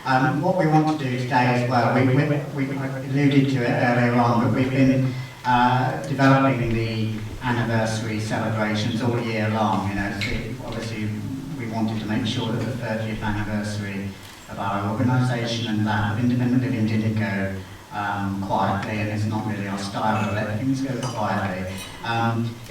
What we want to do today as well, we alluded to it earlier on, but we've been developing the anniversary celebrations all year long. You know, obviously we wanted to make sure that the 30th anniversary of our organisation and that of Independent Living didn't go quietly, and it's not really our style to let things go quietly.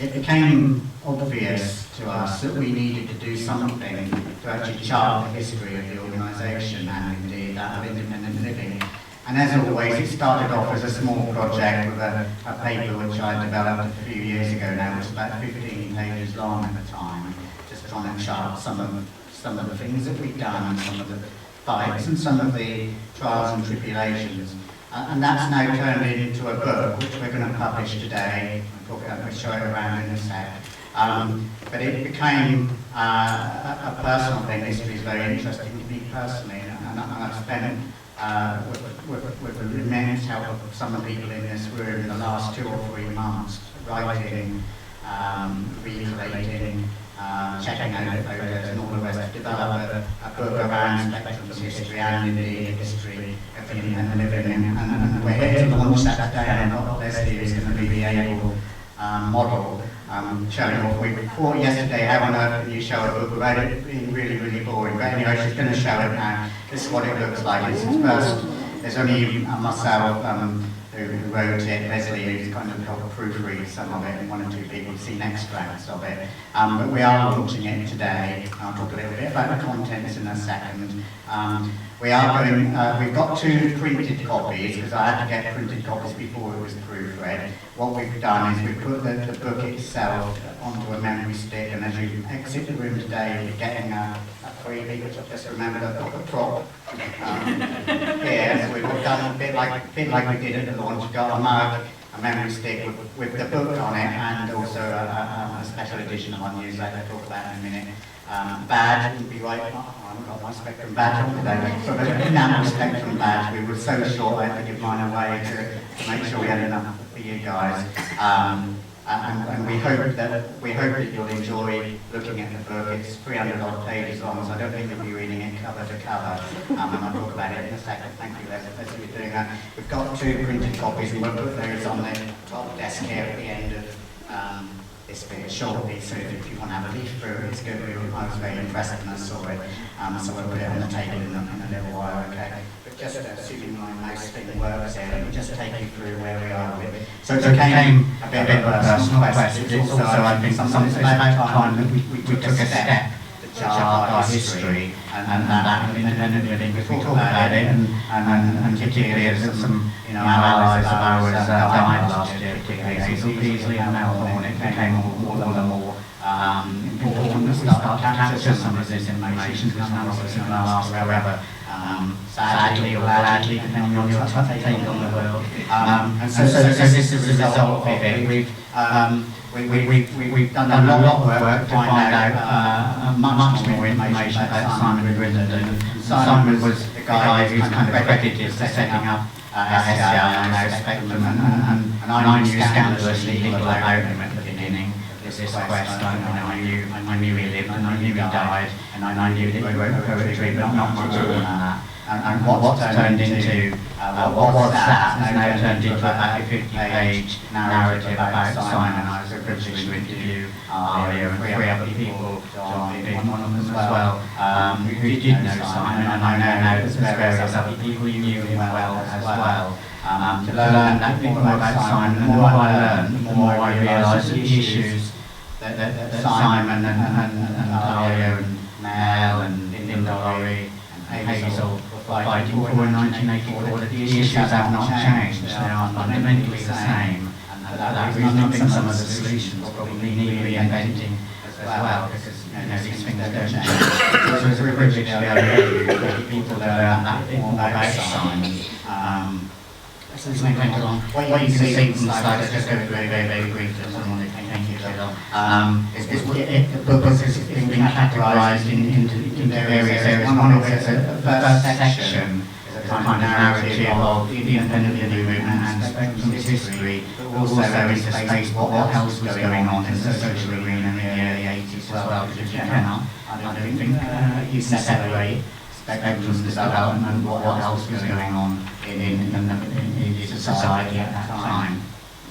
It became obvious to us that we needed to do something to actually chart the history of the organisation and indeed that of Independent Living. And as always, it started off as a small project with a paper which I developed a few years ago now, which was about 15 pages long at the time, just trying to chart some of the things that we've done and some of the fights and some of the trials and tribulations. And that's now turned into a book which we're going to publish today. We'll show it around in a sec. But it became a personal thing. History is very interesting to me personally, and I've spent with the immense help of some of the people in this room in the last 2 or 3 months, writing, recollating, checking out the photos and all the rest, to develop a book around Spectrum's history and indeed the history of the Independent Living. And we're here to launch that today, and Leslie is going to be the able model showing off. We thought yesterday, how on earth can you show a book without it being really, really boring? But anyway, she's going to show it now. This is what it looks like. It's first, there's only myself who wrote it, Leslie, who's kind of helped proofread some of it, and 1 or 2 people have seen extracts of it. But we are launching it today. I'll talk a little bit about the contents in a second. We are going, we've got 2 printed copies, because I had to get printed copies before it was proofread. What we've done is we've put the book itself onto a memory stick, and as you exit the room today, you're getting a freebie, which I've just remembered I've got the prop here. So we've done a bit like we did at the launch. We've got a mug, a memory stick with the book on it, and also a special edition of our newsletter I'll talk about in a minute. Badge would be right. I haven't got my Spectrum badge on today, but the enamel Spectrum badge, we were so short I had to give mine away to make sure we had enough for you guys. And we hope that you'll enjoy looking at the book. It's 300 odd pages long, so I don't think you'll be reading it cover to cover. And I'll talk about it in a second. Thank you, Leslie, for doing that. We've got 2 printed copies, and we'll put those on the top desk here at the end of this bit shortly, so if you want to have a leaf through it, it's good. I was very impressed when I saw it, so we'll put it on the table in a little while, okay? But just assuming my mouse thing works here, let me just take you through where we are with it. So it became a bit of a personal quest. It's also, I think, it's about time that we took a step to chart our history and that of Independent Living, because we talk about it, and particularly as some allies of ours died last year, particularly Beasley and Melbourne, it became more and more important to start to capture some of this information, because none of us can last forever. Sadly or gladly, depending on your take on the world. And so this is a result of it. We've done a lot of work to find out much more information about Simon Brindley. Simon was the guy who's kind of credited for setting up SCI and now Spectrum, and I knew scandalously little about him at the beginning. This quest, I knew he lived, and I knew he died, and I knew that he wrote poetry, but not much more than that. And what's turned into, what was that, has now turned into about a 50-page narrative about Simon. I was privileged to interview Aria and 3 other people, John being one of them as well, who did know Simon, and I know now there's various other people who knew him well as well. To learn that bit more about Simon, the more I learned, the more I realised the issues that Simon and Aria and Mel and Lindori and Hazel were fighting for in 1984, that the issues have not changed. They are fundamentally the same, and that we think some of the solutions probably need reinventing as well, because these things don't change. So it's a privilege to be able to people learn that bit more about Simon. So it's what you can see from the slide, let's just go through very briefly, I don't want to thank you too long. The book has been categorised into various areas. One of it is a first section, is a kind of narrative of the Independent Living movement and Spectrum's history, but also into space what else was going on in the social arena in the early 80s as well, because you cannot, I don't think, you can separate Spectrum's development, what else was going on in society at that time.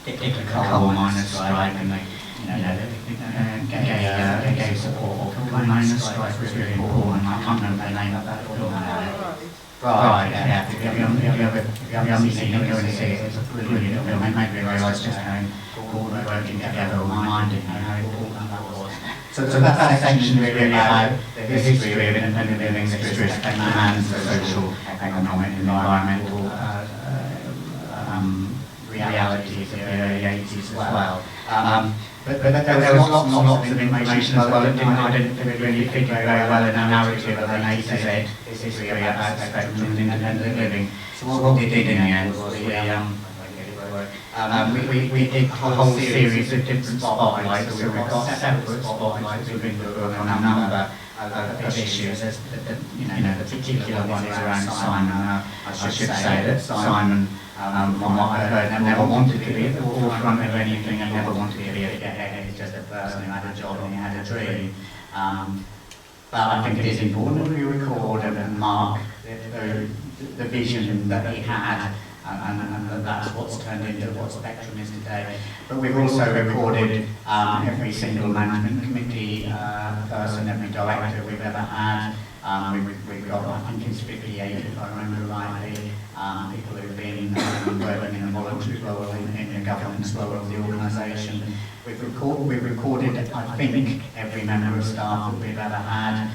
The coal miners' strike and gave support for the miners' strike was really important. I can't remember the name of that film now. Right, yeah. If you haven't seen it, go and see it. It's a brilliant film. It made me realise just how all working together, reminding you how important that was. So that section is really about the history of independent living, the history of man's social, economic, environmental realities of the early 80s as well. But there was lots and lots of information as well. I didn't really figure very well in our narrative of an A to Z history about spectrum and independent living. So what we did in the end was we did a whole series of different spotlights. So we've got separate spotlights within the book on a number of issues. The particular one is around Simon. I should say that Simon, from what I've heard, never wanted to be at the forefront of anything and never wanted to be a figurehead. He's just a person who had a job and he had a dream. But I think it is important that we record and mark the vision that he had, and that's what's turned into what Spectrum is today. But we've also recorded every single management committee person, every director we've ever had. We've got, I think it's 58, if I remember rightly, people who've been working in a voluntary role in the governance role of the organisation. We've recorded, I think, every member of staff that we've ever had,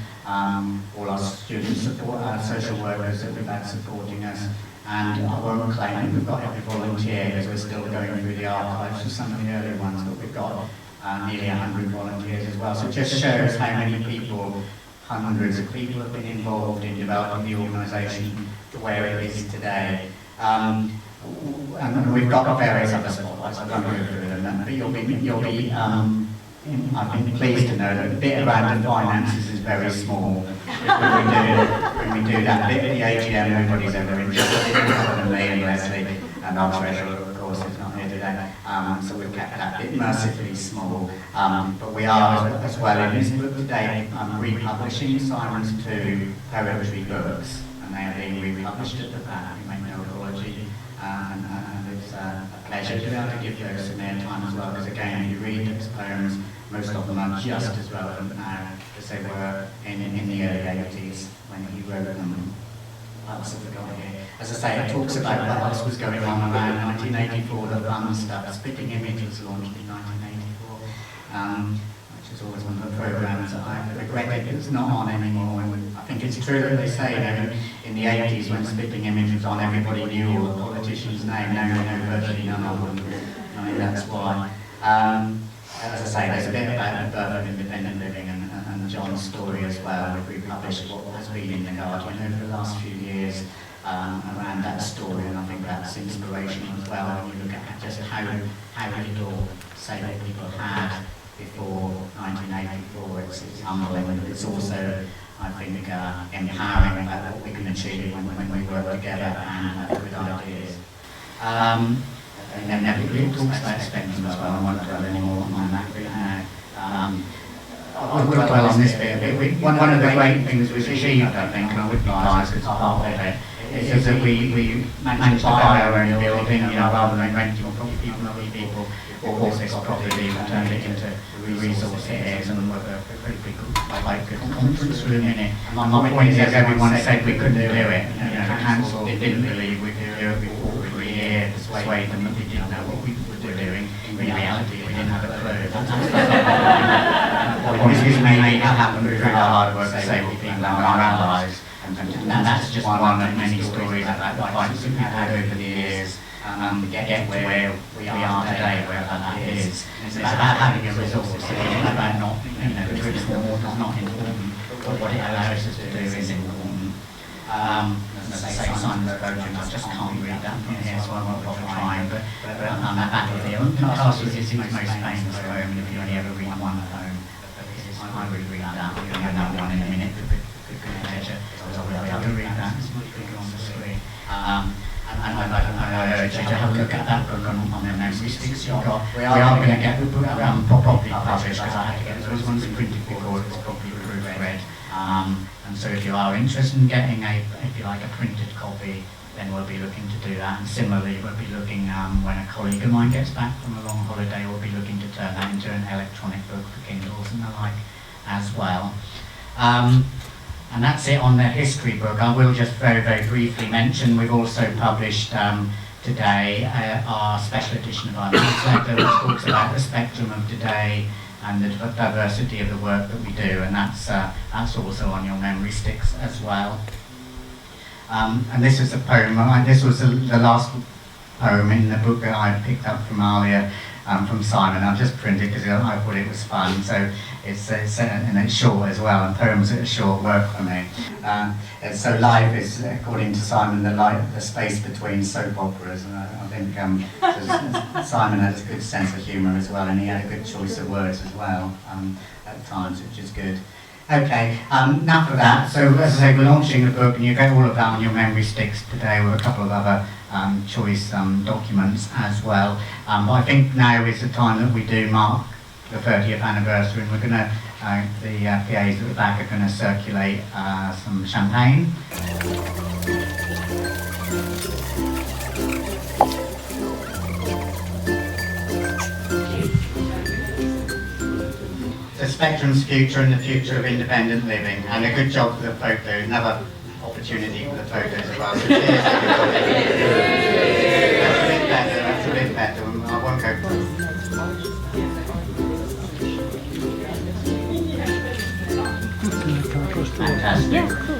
all our student support, our social workers that we've had supporting us. And I won't claim that we've got every volunteer because we're still going through the archives for some of the early ones, but we've got nearly 100 volunteers as well. So it just shows how many people, hundreds of people have been involved in developing the organisation to where it is today. And we've got various other spotlights, I won't go through them, but you'll be I've been pleased to know that the bit around the finances is very small. When we do that bit at the AGM, nobody's ever interested in other than me and Leslie, and our treasurer, of course, is not here today. So we've kept that bit mercifully small. But we are, as well, in this book today, republishing Simon's 2 poetry books, and they are being republished at the back. We make no apology. And it's a pleasure to be able to give those some airtime as well, because again, if you read those poems, most of them are just as relevant now as they were in the early 80s when he wrote them. What else have we got here? As I say, it talks about what else was going on around 1984, the fun stuff. Spitting Image was launched in 1984, which is always one of the programs that I regretted it's not on anymore. And I think it's true that they say that in the 80s when Spitting Image was on, everybody knew all the politicians' names. Now we know virtually none of them. I think that's why. As I say, there's a bit about the birth of independent living and John's story as well. We've published what has been in the Guardian over the last few years around that story, and I think that's inspirational as well when you look at just how little say that people had before 1984. It's humbling, but it's also, I think, empowering about what we can achieve when we work together and have good ideas. And then everybody talks about Spectrum as well. I won't dwell any more on that bit now. I would dwell on this bit a bit. One of the great things we've achieved, I think, and I would be biased because part of it, is that we managed to buy our own building, rather than renting from people, or bought this property and turned it into resource areas and with a pretty big conference room in it. My point is, everyone said we couldn't do it. The council didn't believe we could do it before we were here, persuade them that we didn't know what we were doing. In reality, we didn't have a clue. This may have happened through the hard work, disabled people in our lives. And that's just one of many stories about the fights that we've had over the years to get to where we are today, where that is. It's about having a resource. It's about not, the traditional water is not important, but what it allows us to do is important. As I say, Simon's Virgin, I just can't read that from here, so I won't bother trying, but I'm at Battlefield. Castle is his most famous poem, and if you only ever read one poem, I would read that. We'll get another one in a minute. Pleasure. So I'll be able to read that. It's much bigger on the screen. And I urge you to have a look at that book on the linguistics you've got. We are going to get the book properly published because I had to get those ones printed before it was properly proofread. And so if you are interested in getting if you like, a printed copy, then we'll be looking to do that. And similarly, we'll be looking, when a colleague of mine gets back from a long holiday, we'll be looking to turn that into an electronic book for Kindles and the like as well. And that's it on the history book. I will just very, very briefly mention we've also published today our special edition of our newsletter, which talks about the spectrum of today and the diversity of the work that we do, and that's also on your memory sticks as well. And this is a poem. This was the last poem in the book that I picked up from earlier from Simon. I've just printed because I thought it was fun. So and it's short as well, and poems are short work for me. And so life is, according to Simon, the space between soap operas. And I think Simon had a good sense of humour as well, and he had a good choice of words as well at times, which is good. Okay, enough of that. So as I say, we're launching the book, and you get all of that on your memory sticks today with a couple of other choice documents as well. But I think now is the time that we do mark the 30th anniversary, and we're going to, the PAs at the back are going to circulate some champagne. The Spectrum's future and the future of independent living, and a good job for the photos, another opportunity for the photos as well. So cheers everybody. That's a bit better, I won't go. Fantastic.